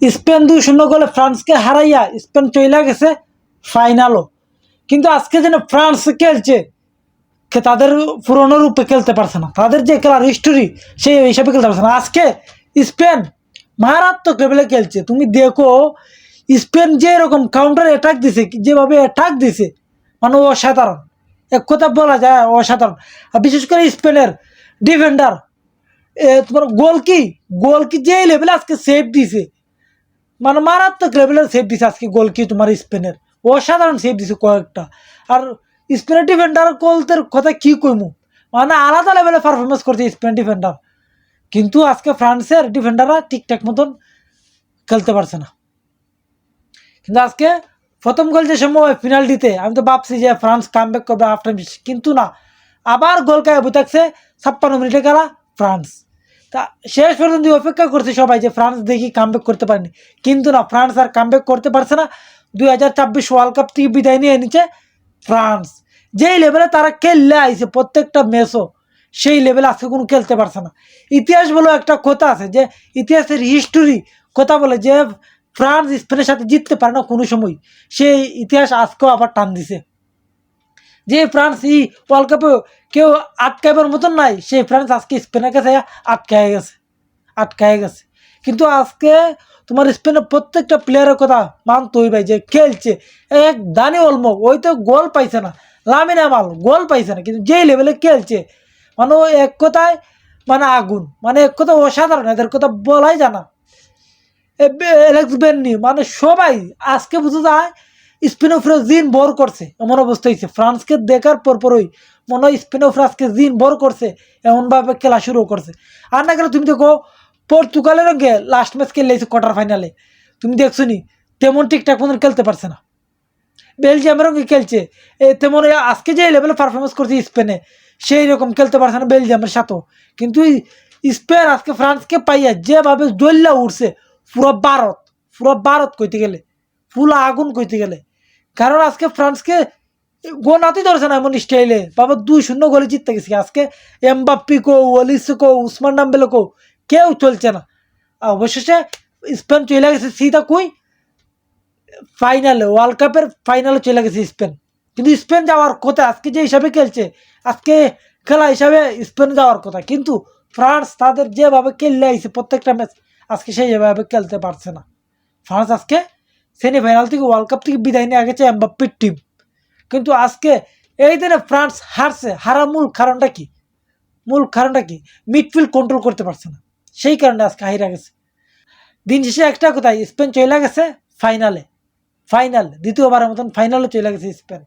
Spain 2-0 গোলে ফ্রান্সকে হারাইয়া স্পেন চলে গেছে ফাইনালও। কিন্তু আজকে যেন ফ্রান্স খেলছে তাদের পুরনো রূপে খেলতে পারছে না, তাদের যে খেলার হিস্টোরি সেই হিসাবে খেলতে পারছে না। আজকে স্পেন মারাত্মক লেভেলে খেলছে। তুমি দেখো স্পেন যে এরকম কাউন্টার অ্যাটাক দিছে, যেভাবে অ্যাটাক দিছে মানে অসাধারণ, এক কথা বলা যায় অসাধারণ। আর বিশেষ করে স্পেনের ডিফেন্ডার তোমার গোলকি যে লেভেলে আজকে সেভ দিছে, মানে মারাত্মক লেভেলের সেভ দিছে আজকে গোলকি তোমার স্পেনের, অসাধারণ সেভ দিছে কয়েকটা। আর স্পেনের ডিফেন্ডার কলতের কথা কি কইমু, মানে আলাদা লেভেলে পারফরমেন্স করছে স্পেন ডিফেন্ডার। কিন্তু আজকে ফ্রান্সের ডিফেন্ডাররা ঠিকঠাক মতন খেলতে পারছে না। কিন্তু আজকে প্রথম গোল যে সময় পেনাল্টিতে আমি তো ভাবছি যে ফ্রান্স কামব্যাক করবে হাফ টাইম, কিন্তু না, আবার গোল খায় বই থাকছে 56 মিনিটে খেলা ফ্রান্স। তা শেষ পর্যন্ত অপেক্ষা করছে সবাই যে ফ্রান্স দেখি কামব্যাক করতে পারেনি, কিন্তু না, ফ্রান্স আর কামব্যাক করতে পারছে না। 2026 ওয়ার্ল্ড কাপ থেকে বিদায় নিয়ে এনেছে ফ্রান্স। যেই লেভেলে তারা খেললে আইছে প্রত্যেকটা ম্যাচও, সেই লেভেলে আজকে কোনো খেলতে পারছে না। ইতিহাস বলে একটা কথা আছে, যে ইতিহাসের হিস্টোরি কথা বলে যে ফ্রান্স স্পেনের সাথে জিততে পারে না কোনো সময়, সেই ইতিহাস আজকেও আবার টান দিছে। যে ফ্রান্স এই ওয়ার্ল্ড কাপে কেউ আটকাইবার মতন নাই, সেই ফ্রান্স আজকে স্পেনের কাছে আটকায় গেছে। কিন্তু আজকে তোমার স্পেনের প্রত্যেকটা প্লেয়ারের কথা মানতই ভাই, যে খেলছে এক দানি অলমো, ওই তো গোল পাইছে না, লামিন ইয়ামাল গোল পাইছে না, কিন্তু যেই লেভেলে খেলছে মানে ওই এক কথায় মানে আগুন, মানে এক কথা অসাধারণ, এদের কথা বলাই জানা। অ্যালেক্স বেননি মানে সবাই আজকে বুঝে যায় স্পেন অফ জিন বর করছে, এমন অবস্থা হয়েছে। ফ্রান্সকে দেখার পরপরই মনে হয় স্পেন অফ আজকে জিন বর করছে, এমনভাবে খেলা শুরু করছে। আর না গেলে তুমি দেখো পর্তুগালের রঙে লাস্ট ম্যাচ খেললেছে কোয়ার্টার ফাইনালে, তুমি দেখছো নি তেমন ঠিকঠাক মতন খেলতে পারছে না। বেলজিয়ামের রঙে খেলছে তেমন আজকে যে লেভেলে পারফরমেন্স করছে স্পেনে, সেই রকম খেলতে পারছে না বেলজিয়ামের সাথেও। কিন্তু স্পেন আজকে ফ্রান্সকে পাইয়া যেভাবে জ্বল্লা উঠছে, পুরো ভারত কইতে গেলে, ফুল আগুন কইতে গেলে। কারণ আজকে ফ্রান্সকে গোনাতেই ধরছে না এমন স্টাইলে, বাবা 2-0 গোলে জিততে গেছে আজকে। এমবাপ্পি কো, ওলিস কো, উসমান ডাম্বেলে কো, কেউ চলছে না। অবশেষে স্পেন চলে গেছে সিধা কই ফাইনালে, ওয়ার্ল্ড কাপের ফাইনালে চলে গেছে স্পেন। কিন্তু স্পেন যাওয়ার কথা আজকে যে হিসাবে খেলছে, আজকে খেলা হিসাবে স্পেন যাওয়ার কথা, কিন্তু ফ্রান্স তাদের যেভাবে খেললে আইছে প্রত্যেকটা ম্যাচ, আজকে সেইভাবে খেলতে পারছে না। ফ্রান্স আজকে সেমিফাইনাল থেকে ওয়ার্ল্ড কাপ থেকে বিদায় নিয়ে গেছে এমবাপ্পির টিম। কিন্তু আজকে এই দিনে ফ্রান্স হারছে, হারার মূল কারণটা কি মিডফিল্ড কন্ট্রোল করতে পারছে না, সেই কারণে আজকে হাইরা গেছে। দিন শেষে একটা কথাই, স্পেন চলে গেছে ফাইনাল দ্বিতীয়বারের মতন ফাইনালে চলে গেছে স্পেন।